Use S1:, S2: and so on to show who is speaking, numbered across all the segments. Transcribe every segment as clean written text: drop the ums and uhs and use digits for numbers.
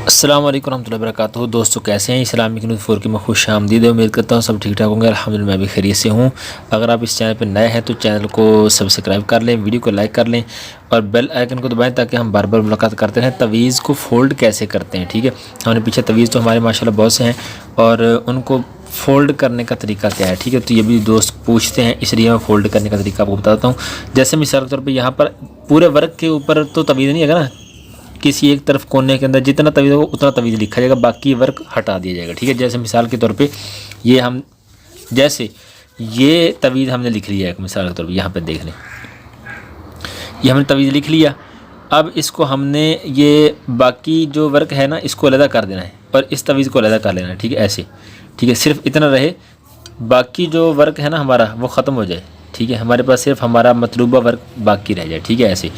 S1: अस्सलाम वालेकुम रहमतुल्लाहि व बरकातुहू। दोस्तों कैसे हैं? इस्लामिक न्यूज़ 4 की मैं खुश आमदीद है। उम्मीद करता हूँ सब ठीक ठाक होंगे। अल्हम्दुलिल्लाह मैं भी खैरियत से हूँ। अगर आप इस चैनल पर नए हैं तो चैनल को सब्सक्राइब कर लें, वीडियो को लाइक कर लें और बेल आइकन को दबाएं ताकि हम बार बार मुलाकात करते रहें। तवीज़ को फ़ोल्ड कैसे करते हैं, ठीक है। हमने पीछे तवीज़ तो हमारे माशाल्लाह बहुत से हैं और उनको फ़ोल्ड करने का तरीका क्या है, ठीक है। तो ये भी दोस्त पूछते हैं, इसलिए मैं फ़ोल्ड करने का तरीका आपको बताता हूँ। जैसे मिसाल के तौर पर यहाँ पर पूरे वर्क के ऊपर तो तवीज़ नहीं है ना, किसी एक तरफ कोने के अंदर जितना तवीज़ होगा उतना तवीज़ लिखा जाएगा, बाकी वर्क हटा दिया जाएगा, ठीक है। जैसे मिसाल के तौर पे ये हम जैसे ये तवीज़ हमने लिख लिया है, मिसाल के तौर पे यहाँ पे देख लें, ये हमने तवीज़ लिख लिया। अब इसको हमने ये बाकी जो वर्क है ना इसको अलग कर देना है और इस तवीज़ को अलग कर लेना है, ठीक है, ऐसे, ठीक है। सिर्फ इतना रहे, बाकी जो वर्क है ना हमारा वो ख़त्म हो जाए, ठीक है। हमारे पास सिर्फ हमारा मतलूबा वर्क बाकी रह जाए, ठीक है, ऐसे।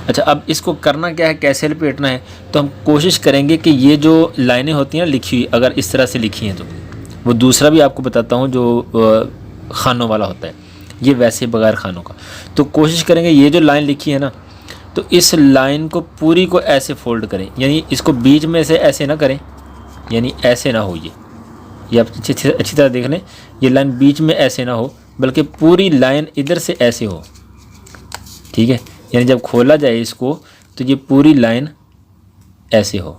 S1: अच्छा, अब इसको करना क्या है, कैसे लपेटना है, तो हम कोशिश करेंगे कि ये जो लाइनें होती हैं ना लिखी हुई, अगर इस तरह से लिखी हैं तो वो दूसरा भी आपको बताता हूँ जो खानों वाला होता है, ये वैसे बगैर खानों का। तो कोशिश करेंगे ये जो लाइन लिखी है ना, तो इस लाइन को पूरी को ऐसे फोल्ड करें, यानी इसको बीच में से ऐसे ना करें, यानी ऐसे ना हो, ये आप अच्छी तरह देख लें, ये लाइन बीच में ऐसे ना हो बल्कि पूरी लाइन इधर से ऐसे हो, ठीक है। यानी जब खोला जाए इसको तो ये पूरी लाइन ऐसे हो,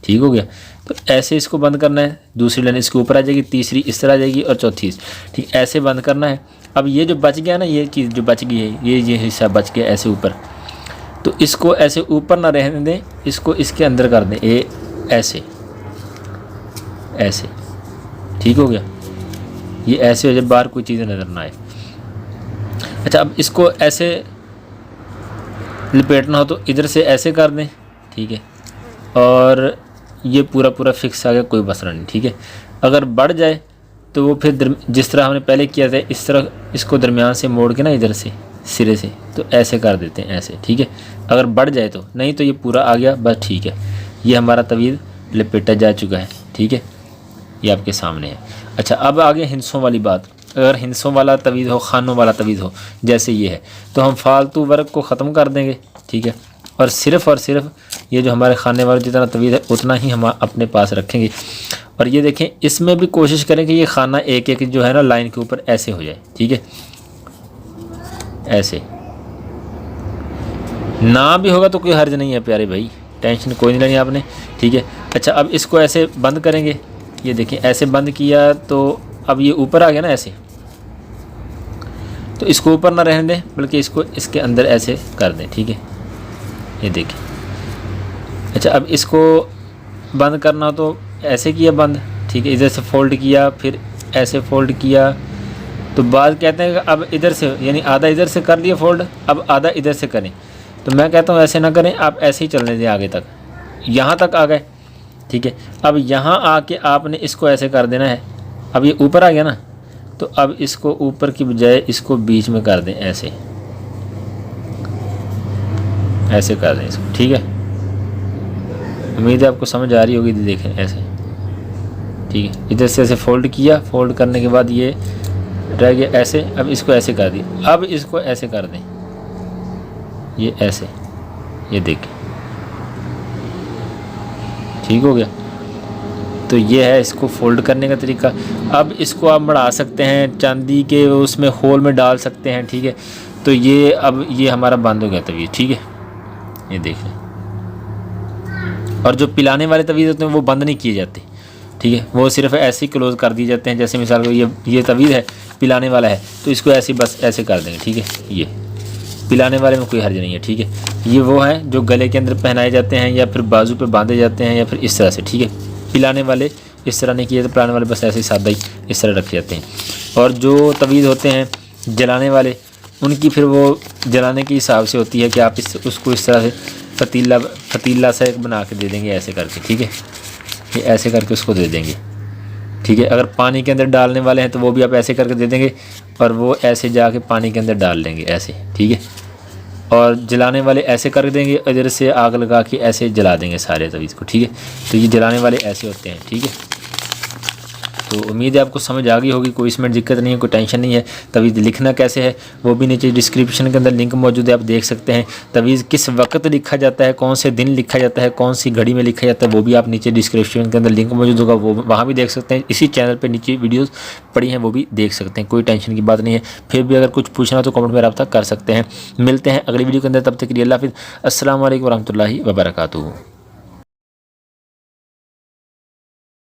S1: ठीक हो गया। तो ऐसे इसको बंद करना है, दूसरी लाइन इसके ऊपर आ जाएगी, तीसरी इस तरह आ जाएगी और चौथी, ठीक, ऐसे बंद करना है। अब ये जो बच गया ना, ये चीज़ जो बच गई है, ये हिस्सा बच गया ऐसे ऊपर, तो इसको ऐसे ऊपर ना रहने दें, इसको इसके अंदर कर दें, ये ऐसे ऐसे, ठीक हो गया। ये ऐसे हो जाए, बाहर कोई चीज़ नज़र ना आए। अच्छा, अब इसको ऐसे लपेटना हो तो इधर से ऐसे कर दें, ठीक है, और ये पूरा पूरा फिक्स आ गया, कोई मसला नहीं, ठीक है। अगर बढ़ जाए तो वो फिर जिस तरह हमने पहले किया था इस तरह इसको दरमियान से मोड़ के ना इधर से सिरे से तो ऐसे कर देते हैं, ऐसे, ठीक है। अगर बढ़ जाए तो, नहीं तो ये पूरा आ गया बस, ठीक है। ये हमारा तवीज़ लपेटा जा चुका है, ठीक है, ये आपके सामने है। अच्छा, अब आगे हिंसों वाली बात। अगर हिंसों वाला तवीज़ हो, खानों वाला तवीज़ हो, जैसे ये है, तो हम फालतू वर्क को ख़त्म कर देंगे, ठीक है, और सिर्फ ये जो हमारे खाने वाला जितना तवीज़ है उतना ही हम अपने पास रखेंगे। और ये देखें, इसमें भी कोशिश करें कि ये खाना एक एक जो है ना लाइन के ऊपर ऐसे हो जाए, ठीक है, ऐसे। ना भी होगा तो कोई हर्ज नहीं है प्यारे भाई, टेंशन कोई नहीं लेनी आपने, ठीक है। अच्छा, अब इसको ऐसे बंद करेंगे, ये देखें ऐसे बंद किया तो अब ये ऊपर आ गया ना ऐसे, तो इसको ऊपर ना रहने दें बल्कि इसको इसके अंदर ऐसे कर दें, ठीक है, ये देखें। अच्छा, अब इसको बंद करना हो तो ऐसे किया बंद, ठीक है, इधर से फोल्ड किया, फिर ऐसे फोल्ड किया। तो बाद कहते हैं कि अब इधर से, यानी आधा इधर से कर लिया फोल्ड, अब आधा इधर से करें। तो मैं कहता हूँ ऐसे ना करें, आप ऐसे ही चलने दें आगे तक, यहाँ तक आ गए, ठीक है। अब यहाँ आके आपने इसको ऐसे कर देना है। अब ये ऊपर आ गया ना, तो अब इसको ऊपर की बजाय इसको बीच में कर दें, ऐसे ऐसे कर दें इसको, ठीक है। उम्मीद है आपको समझ आ रही होगी, देखें ऐसे, ठीक है। इधर से ऐसे फोल्ड किया, फोल्ड करने के बाद ये रह गया ऐसे, अब इसको ऐसे कर दिया, अब इसको ऐसे कर दें, ये ऐसे, ये देखें, ठीक हो गया। तो ये है इसको फ़ोल्ड करने का तरीका। अब इसको आप बढ़ा सकते हैं, चांदी के उसमें होल में डाल सकते हैं, ठीक है। तो ये अब ये हमारा बंद हो गया तवीज़, ठीक है, ये देख लें। और जो पिलाने वाले तवीज़ होते हैं वो बंद नहीं किए जाते, ठीक है, वो सिर्फ ऐसे ही क्लोज़ कर दिए जाते हैं। जैसे मिसाल को ये तवीज़ है, पिलाने वाला है, तो इसको ऐसे बस ऐसे कर देंगे, ठीक है। ये पिलाने वाले में कोई हर्ज नहीं है, ठीक है। ये वो हैं जो गले के अंदर पहनाए जाते हैं या फिर बाजू पे बांधे जाते हैं या फिर इस तरह से, ठीक है। पिलाने वाले इस तरह नहीं किए तो पिलाने वाले बस ऐसे सादा ही इस तरह रखे जाते हैं। और जो तवीज़ होते हैं जलाने वाले, उनकी फिर वो जलाने के हिसाब से होती है कि आप उसको इस तरह से पतीला सा एक बना के दे देंगे ऐसे करके, ठीक है, ये ऐसे करके उसको दे देंगे, ठीक है। अगर पानी के अंदर डालने वाले हैं तो वो भी आप ऐसे करके दे देंगे और वो ऐसे जाके पानी के अंदर डाल देंगे ऐसे, ठीक है। और जलाने वाले ऐसे कर देंगे, इधर से आग लगा के ऐसे जला देंगे सारे तवीज़ को, ठीक है। तो ये जलाने वाले ऐसे होते हैं, ठीक है। तो उम्मीद है आपको समझ आ गई होगी, कोई इसमें दिक्कत नहीं है, कोई टेंशन नहीं है। तवीज़ लिखना कैसे है वो भी नीचे डिस्क्रिप्शन के अंदर लिंक मौजूद है, आप देख सकते हैं। तवीज़ किस वक्त लिखा जाता है, कौन से दिन लिखा जाता है, कौन सी घड़ी में लिखा जाता है, वो भी आप नीचे डिस्क्रिप्शन के अंदर लिंक मौजूद होगा, वो वहाँ भी देख सकते हैं। इसी चैनल पर नीचे वीडियोज़ पड़ी हैं वो भी देख सकते हैं, कोई टेंशन की बात नहीं है। फिर भी अगर कुछ पूछना हो तो कमेंट में रब्ता कर सकते हैं। मिलते हैं अगली वीडियो के अंदर, तब तक के लिए अल्लाह हाफिज़। अस्सलाम वालेकुम रहमतुल्लाहि व बरकातुहू।